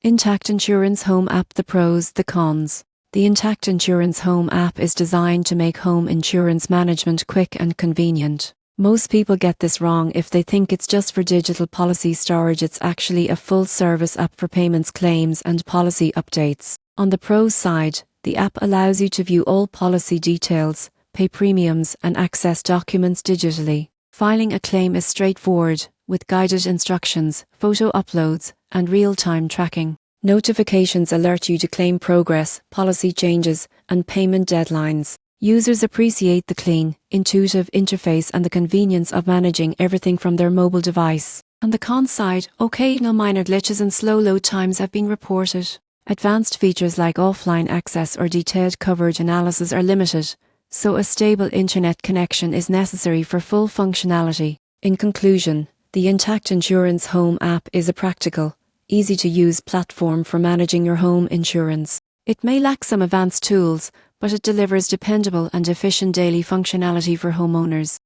Intact Insurance Home App. The pros, the cons. The Intact Insurance Home app is designed to make home insurance management quick and convenient. Most people get this wrong if they think it's just for digital policy storage. It's actually a full-service app for payments, claims, and policy updates. On the pros side, the app allows you to view all policy details, pay premiums, and access documents digitally. Filing a claim is straightforward, with guided instructions, photo uploads, and real-time tracking. Notifications alert you to claim progress, policy changes, and payment deadlines. Users appreciate the clean, intuitive interface and the convenience of managing everything from their mobile device. On the cons side, occasional minor glitches and slow load times have been reported. Advanced features like offline access or detailed coverage analysis are limited, so a stable internet connection is necessary for full functionality. In conclusion, the Intact Insurance Home app is a practical, easy-to-use platform for managing your home insurance. It may lack some advanced tools, but it delivers dependable and efficient daily functionality for homeowners.